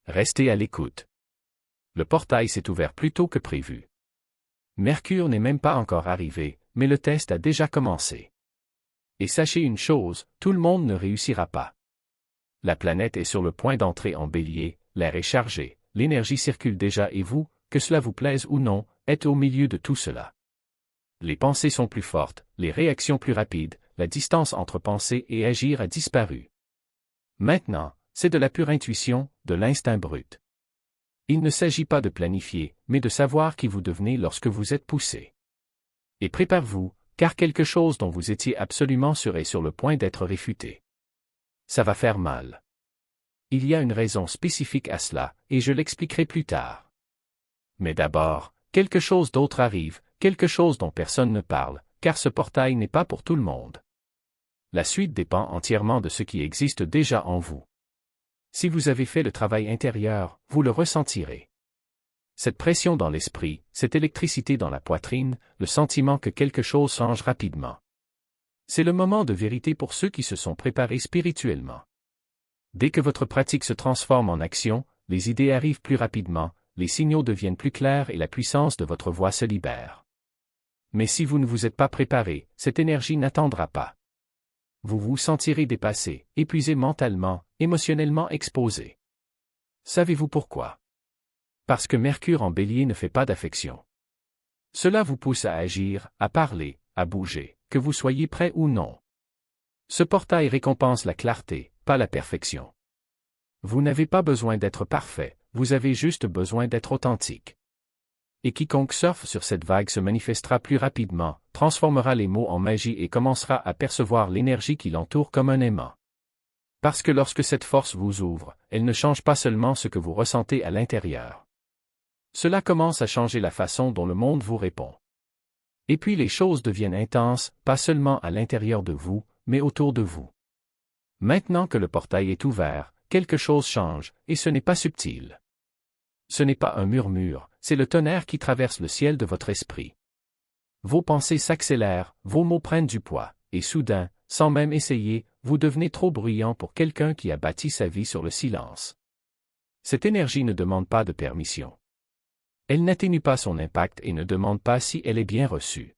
Restez à l'écoute. Le portail s'est ouvert plus tôt que prévu. Mercure n'est même pas encore arrivé, mais le test a déjà commencé. Et sachez une chose, tout le monde ne réussira pas. La planète est sur le point d'entrer en bélier, l'air est chargé, l'énergie circule déjà et vous, que cela vous plaise ou non, êtes au milieu de tout cela. Les pensées sont plus fortes, les réactions plus rapides, la distance entre penser et agir a disparu. Maintenant, c'est de la pure intuition, de l'instinct brut. Il ne s'agit pas de planifier, mais de savoir qui vous devenez lorsque vous êtes poussé. Et préparez-vous, car quelque chose dont vous étiez absolument sûr est sur le point d'être réfuté. Ça va faire mal. Il y a une raison spécifique à cela, et je l'expliquerai plus tard. Mais d'abord, quelque chose d'autre arrive, quelque chose dont personne ne parle, car ce portail n'est pas pour tout le monde. La suite dépend entièrement de ce qui existe déjà en vous. Si vous avez fait le travail intérieur, vous le ressentirez. Cette pression dans l'esprit, cette électricité dans la poitrine, le sentiment que quelque chose change rapidement. C'est le moment de vérité pour ceux qui se sont préparés spirituellement. Dès que votre pratique se transforme en action, les idées arrivent plus rapidement, les signaux deviennent plus clairs et la puissance de votre voix se libère. Mais si vous ne vous êtes pas préparé, cette énergie n'attendra pas. Vous vous sentirez dépassé, épuisé mentalement, émotionnellement exposé. Savez-vous pourquoi? Parce que Mercure en Bélier ne fait pas d'affection. Cela vous pousse à agir, à parler, à bouger, que vous soyez prêt ou non. Ce portail récompense la clarté, pas la perfection. Vous n'avez pas besoin d'être parfait, vous avez juste besoin d'être authentique. Et quiconque surfe sur cette vague se manifestera plus rapidement, transformera les mots en magie et commencera à percevoir l'énergie qui l'entoure comme un aimant. Parce que lorsque cette force vous ouvre, elle ne change pas seulement ce que vous ressentez à l'intérieur. Cela commence à changer la façon dont le monde vous répond. Et puis les choses deviennent intenses, pas seulement à l'intérieur de vous, mais autour de vous. Maintenant que le portail est ouvert, quelque chose change, et ce n'est pas subtil. Ce n'est pas un murmure, c'est le tonnerre qui traverse le ciel de votre esprit. Vos pensées s'accélèrent, vos mots prennent du poids, et soudain, sans même essayer, vous devenez trop bruyant pour quelqu'un qui a bâti sa vie sur le silence. Cette énergie ne demande pas de permission. Elle n'atténue pas son impact et ne demande pas si elle est bien reçue.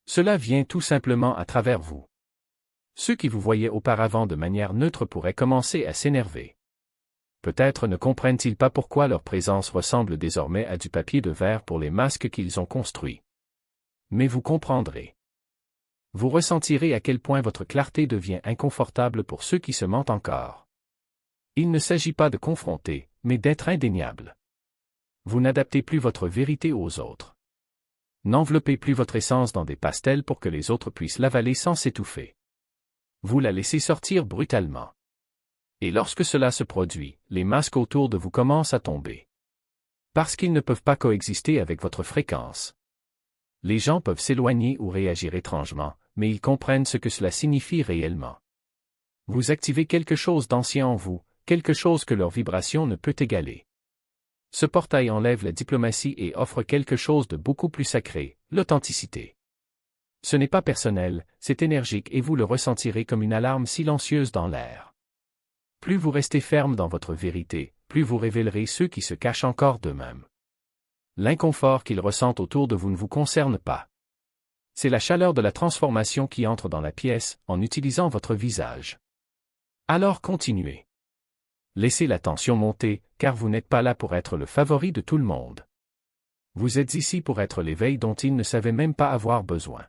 Cela vient tout simplement à travers vous. Ceux qui vous voyaient auparavant de manière neutre pourraient commencer à s'énerver. Peut-être ne comprennent-ils pas pourquoi leur présence ressemble désormais à du papier de verre pour les masques qu'ils ont construits. Mais vous comprendrez. Vous ressentirez à quel point votre clarté devient inconfortable pour ceux qui se mentent encore. Il ne s'agit pas de confronter, mais d'être indéniable. Vous n'adaptez plus votre vérité aux autres. N'enveloppez plus votre essence dans des pastels pour que les autres puissent l'avaler sans s'étouffer. Vous la laissez sortir brutalement. Et lorsque cela se produit, les masques autour de vous commencent à tomber. Parce qu'ils ne peuvent pas coexister avec votre fréquence. Les gens peuvent s'éloigner ou réagir étrangement, mais ils comprennent ce que cela signifie réellement. Vous activez quelque chose d'ancien en vous, quelque chose que leur vibration ne peut égaler. Ce portail enlève la diplomatie et offre quelque chose de beaucoup plus sacré, l'authenticité. Ce n'est pas personnel, c'est énergique et vous le ressentirez comme une alarme silencieuse dans l'air. Plus vous restez ferme dans votre vérité, plus vous révélerez ceux qui se cachent encore d'eux-mêmes. L'inconfort qu'ils ressentent autour de vous ne vous concerne pas. C'est la chaleur de la transformation qui entre dans la pièce, en utilisant votre visage. Alors continuez. Laissez la tension monter, car vous n'êtes pas là pour être le favori de tout le monde. Vous êtes ici pour être l'éveil dont ils ne savaient même pas avoir besoin.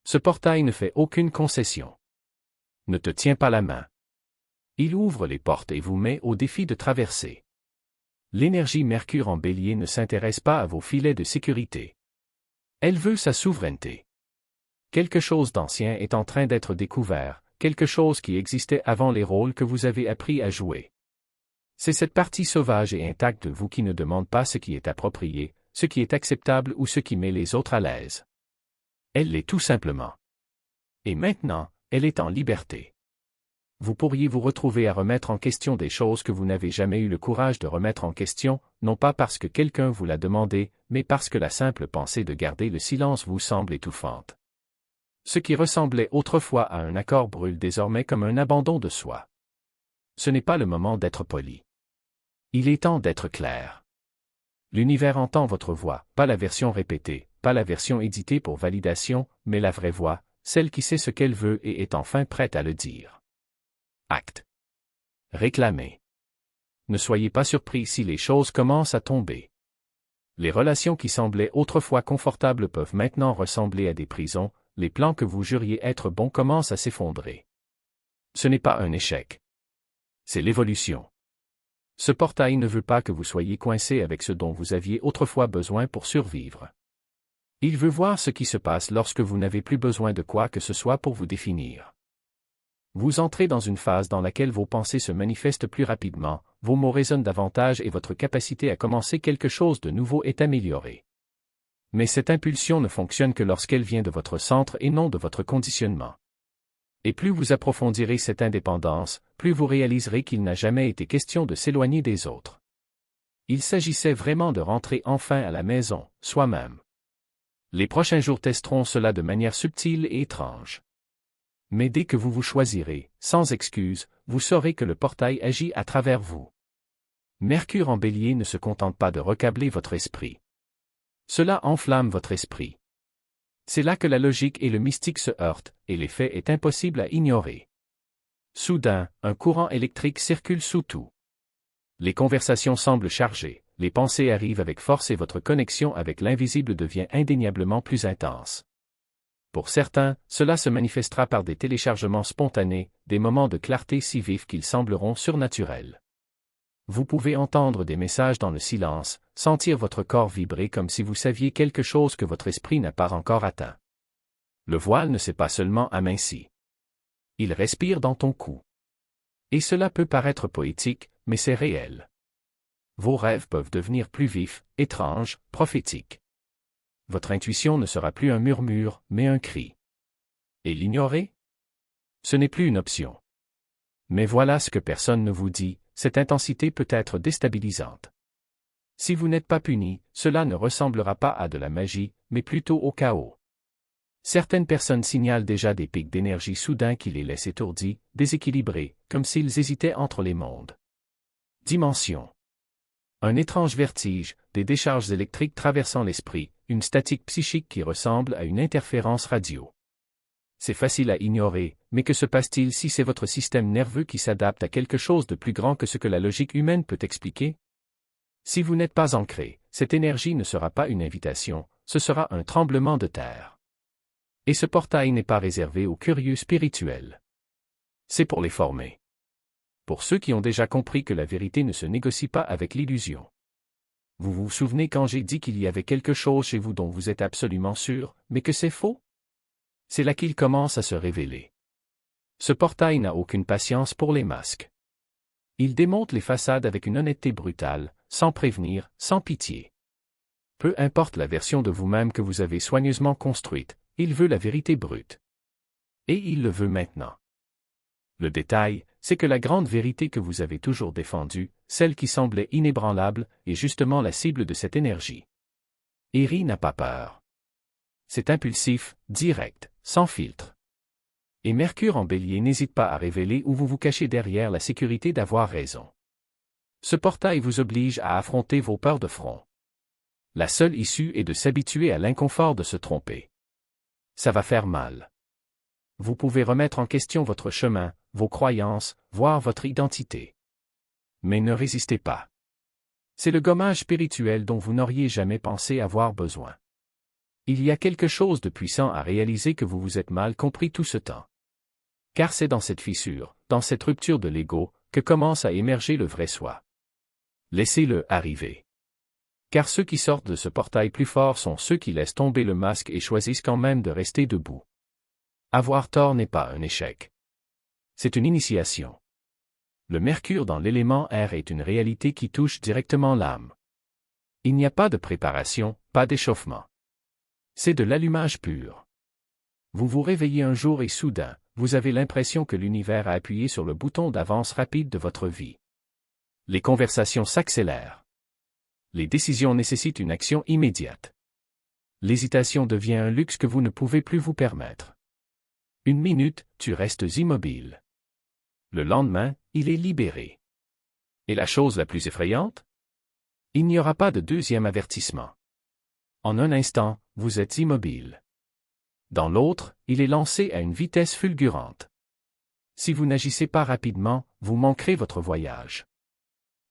Ce portail ne fait aucune concession. Ne te tient pas la main. Il ouvre les portes et vous met au défi de traverser. L'énergie Mercure en Bélier ne s'intéresse pas à vos filets de sécurité. Elle veut sa souveraineté. Quelque chose d'ancien est en train d'être découvert, quelque chose qui existait avant les rôles que vous avez appris à jouer. C'est cette partie sauvage et intacte de vous qui ne demande pas ce qui est approprié, ce qui est acceptable ou ce qui met les autres à l'aise. Elle l'est tout simplement. Et maintenant, elle est en liberté. Vous pourriez vous retrouver à remettre en question des choses que vous n'avez jamais eu le courage de remettre en question, non pas parce que quelqu'un vous l'a demandé, mais parce que la simple pensée de garder le silence vous semble étouffante. Ce qui ressemblait autrefois à un accord brûle désormais comme un abandon de soi. Ce n'est pas le moment d'être poli. Il est temps d'être clair. L'univers entend votre voix, pas la version répétée, pas la version éditée pour validation, mais la vraie voix, celle qui sait ce qu'elle veut et est enfin prête à le dire. Acte. Réclamez. Ne soyez pas surpris si les choses commencent à tomber. Les relations qui semblaient autrefois confortables peuvent maintenant ressembler à des prisons, les plans que vous juriez être bons commencent à s'effondrer. Ce n'est pas un échec. C'est l'évolution. Ce portail ne veut pas que vous soyez coincé avec ce dont vous aviez autrefois besoin pour survivre. Il veut voir ce qui se passe lorsque vous n'avez plus besoin de quoi que ce soit pour vous définir. Vous entrez dans une phase dans laquelle vos pensées se manifestent plus rapidement, vos mots résonnent davantage et votre capacité à commencer quelque chose de nouveau est améliorée. Mais cette impulsion ne fonctionne que lorsqu'elle vient de votre centre et non de votre conditionnement. Et plus vous approfondirez cette indépendance, plus vous réaliserez qu'il n'a jamais été question de s'éloigner des autres. Il s'agissait vraiment de rentrer enfin à la maison, soi-même. Les prochains jours testeront cela de manière subtile et étrange. Mais dès que vous vous choisirez, sans excuse, vous saurez que le portail agit à travers vous. Mercure en Bélier ne se contente pas de recabler votre esprit. Cela enflamme votre esprit. C'est là que la logique et le mystique se heurtent, et l'effet est impossible à ignorer. Soudain, un courant électrique circule sous tout. Les conversations semblent chargées, les pensées arrivent avec force et votre connexion avec l'invisible devient indéniablement plus intense. Pour certains, cela se manifestera par des téléchargements spontanés, des moments de clarté si vifs qu'ils sembleront surnaturels. Vous pouvez entendre des messages dans le silence, sentir votre corps vibrer comme si vous saviez quelque chose que votre esprit n'a pas encore atteint. Le voile ne s'est pas seulement aminci. Il respire dans ton cou. Et cela peut paraître poétique, mais c'est réel. Vos rêves peuvent devenir plus vifs, étranges, prophétiques. Votre intuition ne sera plus un murmure, mais un cri. Et l'ignorer? Ce n'est plus une option. Mais voilà ce que personne ne vous dit, cette intensité peut être déstabilisante. Si vous n'êtes pas puni, cela ne ressemblera pas à de la magie, mais plutôt au chaos. Certaines personnes signalent déjà des pics d'énergie soudains qui les laissent étourdis, déséquilibrés, comme s'ils hésitaient entre les mondes. Dimension. Un étrange vertige, des décharges électriques traversant l'esprit, une statique psychique qui ressemble à une interférence radio. C'est facile à ignorer, mais que se passe-t-il si c'est votre système nerveux qui s'adapte à quelque chose de plus grand que ce que la logique humaine peut expliquer? Si vous n'êtes pas ancré, cette énergie ne sera pas une invitation, ce sera un tremblement de terre. Et ce portail n'est pas réservé aux curieux spirituels. C'est pour les formés. Pour ceux qui ont déjà compris que la vérité ne se négocie pas avec l'illusion. Vous vous souvenez quand j'ai dit qu'il y avait quelque chose chez vous dont vous êtes absolument sûr, mais que c'est faux? C'est là qu'il commence à se révéler. Ce portail n'a aucune patience pour les masques. Il démonte les façades avec une honnêteté brutale, sans prévenir, sans pitié. Peu importe la version de vous-même que vous avez soigneusement construite, il veut la vérité brute. Et il le veut maintenant. Le détail, c'est que la grande vérité que vous avez toujours défendue, celle qui semblait inébranlable, est justement la cible de cette énergie. Eri n'a pas peur. C'est impulsif, direct, sans filtre. Et Mercure en Bélier n'hésite pas à révéler où vous vous cachez derrière la sécurité d'avoir raison. Ce portail vous oblige à affronter vos peurs de front. La seule issue est de s'habituer à l'inconfort de se tromper. Ça va faire mal. Vous pouvez remettre en question votre chemin, vos croyances, voire votre identité. Mais ne résistez pas. C'est le gommage spirituel dont vous n'auriez jamais pensé avoir besoin. Il y a quelque chose de puissant à réaliser que vous vous êtes mal compris tout ce temps. Car c'est dans cette fissure, dans cette rupture de l'ego, que commence à émerger le vrai soi. Laissez-le arriver. Car ceux qui sortent de ce portail plus fort sont ceux qui laissent tomber le masque et choisissent quand même de rester debout. Avoir tort n'est pas un échec. C'est une initiation. Le mercure dans l'élément air est une réalité qui touche directement l'âme. Il n'y a pas de préparation, pas d'échauffement. C'est de l'allumage pur. Vous vous réveillez un jour et soudain, vous avez l'impression que l'univers a appuyé sur le bouton d'avance rapide de votre vie. Les conversations s'accélèrent. Les décisions nécessitent une action immédiate. L'hésitation devient un luxe que vous ne pouvez plus vous permettre. Une minute, tu restes immobile. Le lendemain, il est libéré. Et la chose la plus effrayante? Il n'y aura pas de deuxième avertissement. En un instant, vous êtes immobile. Dans l'autre, il est lancé à une vitesse fulgurante. Si vous n'agissez pas rapidement, vous manquerez votre voyage.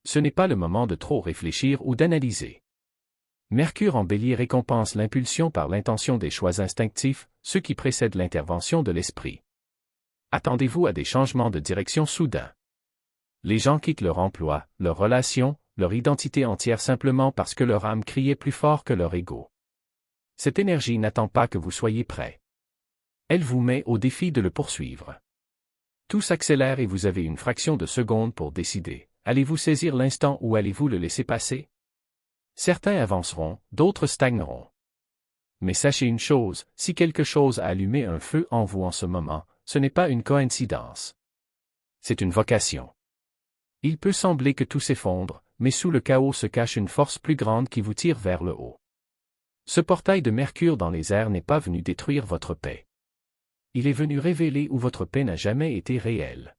Ce n'est pas le moment de trop réfléchir ou d'analyser. Mercure en Bélier récompense l'impulsion par l'intention des choix instinctifs, ceux qui précèdent l'intervention de l'esprit. Attendez-vous à des changements de direction soudains. Les gens quittent leur emploi, leurs relations, leur identité entière simplement parce que leur âme criait plus fort que leur ego. Cette énergie n'attend pas que vous soyez prêt. Elle vous met au défi de le poursuivre. Tout s'accélère et vous avez une fraction de seconde pour décider. Allez-vous saisir l'instant ou allez-vous le laisser passer? Certains avanceront, d'autres stagneront. Mais sachez une chose, si quelque chose a allumé un feu en vous en ce moment, ce n'est pas une coïncidence. C'est une vocation. Il peut sembler que tout s'effondre, mais sous le chaos se cache une force plus grande qui vous tire vers le haut. Ce portail de Mercure dans les airs n'est pas venu détruire votre paix. Il est venu révéler où votre paix n'a jamais été réelle.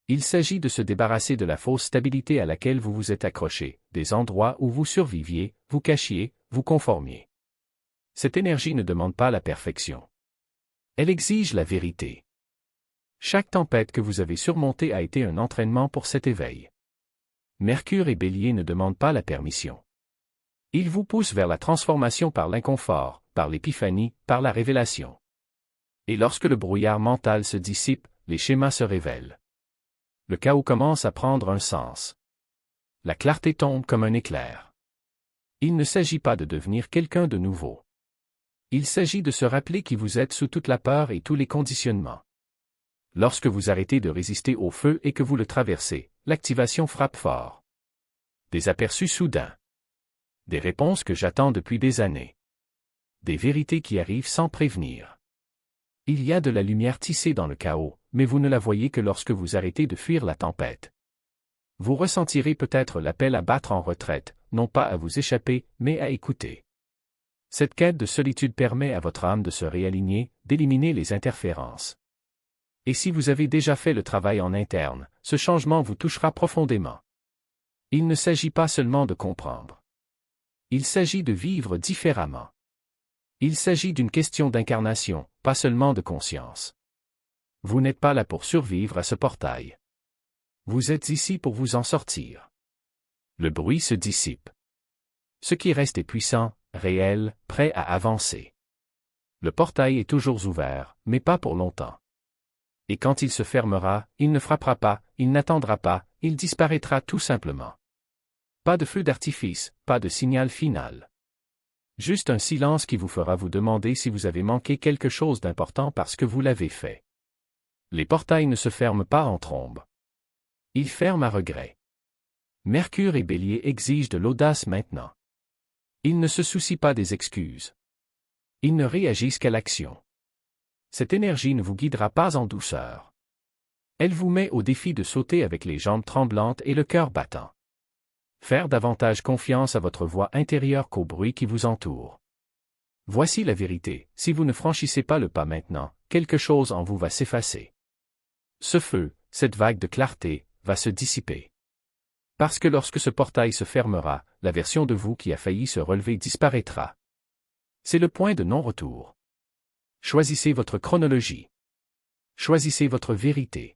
Il s'agit de se débarrasser de la fausse stabilité à laquelle vous vous êtes accroché, des endroits où vous surviviez, vous cachiez, vous conformiez. Cette énergie ne demande pas la perfection. Elle exige la vérité. Chaque tempête que vous avez surmontée a été un entraînement pour cet éveil. Mercure et Bélier ne demandent pas la permission. Ils vous poussent vers la transformation par l'inconfort, par l'épiphanie, par la révélation. Et lorsque le brouillard mental se dissipe, les schémas se révèlent. Le chaos commence à prendre un sens. La clarté tombe comme un éclair. Il ne s'agit pas de devenir quelqu'un de nouveau. Il s'agit de se rappeler qui vous êtes sous toute la peur et tous les conditionnements. Lorsque vous arrêtez de résister au feu et que vous le traversez, l'activation frappe fort. Des aperçus soudains. Des réponses que j'attends depuis des années. Des vérités qui arrivent sans prévenir. Il y a de la lumière tissée dans le chaos, mais vous ne la voyez que lorsque vous arrêtez de fuir la tempête. Vous ressentirez peut-être l'appel à battre en retraite, non pas à vous échapper, mais à écouter. Cette quête de solitude permet à votre âme de se réaligner, d'éliminer les interférences. Et si vous avez déjà fait le travail en interne, ce changement vous touchera profondément. Il ne s'agit pas seulement de comprendre. Il s'agit de vivre différemment. Il s'agit d'une question d'incarnation, pas seulement de conscience. Vous n'êtes pas là pour survivre à ce portail. Vous êtes ici pour vous en sortir. Le bruit se dissipe. Ce qui reste est puissant, réel, prêt à avancer. Le portail est toujours ouvert, mais pas pour longtemps. Et quand il se fermera, il ne frappera pas, il n'attendra pas, il disparaîtra tout simplement. Pas de feu d'artifice, pas de signal final. Juste un silence qui vous fera vous demander si vous avez manqué quelque chose d'important parce que vous l'avez fait. Les portails ne se ferment pas en trombe. Ils ferment à regret. Mercure et Bélier exigent de l'audace maintenant. Ils ne se soucient pas des excuses. Ils ne réagissent qu'à l'action. Cette énergie ne vous guidera pas en douceur. Elle vous met au défi de sauter avec les jambes tremblantes et le cœur battant. Faire davantage confiance à votre voix intérieure qu'au bruit qui vous entoure. Voici la vérité, si vous ne franchissez pas le pas maintenant, quelque chose en vous va s'effacer. Ce feu, cette vague de clarté, va se dissiper. Parce que lorsque ce portail se fermera, la version de vous qui a failli se relever disparaîtra. C'est le point de non-retour. Choisissez votre chronologie. Choisissez votre vérité.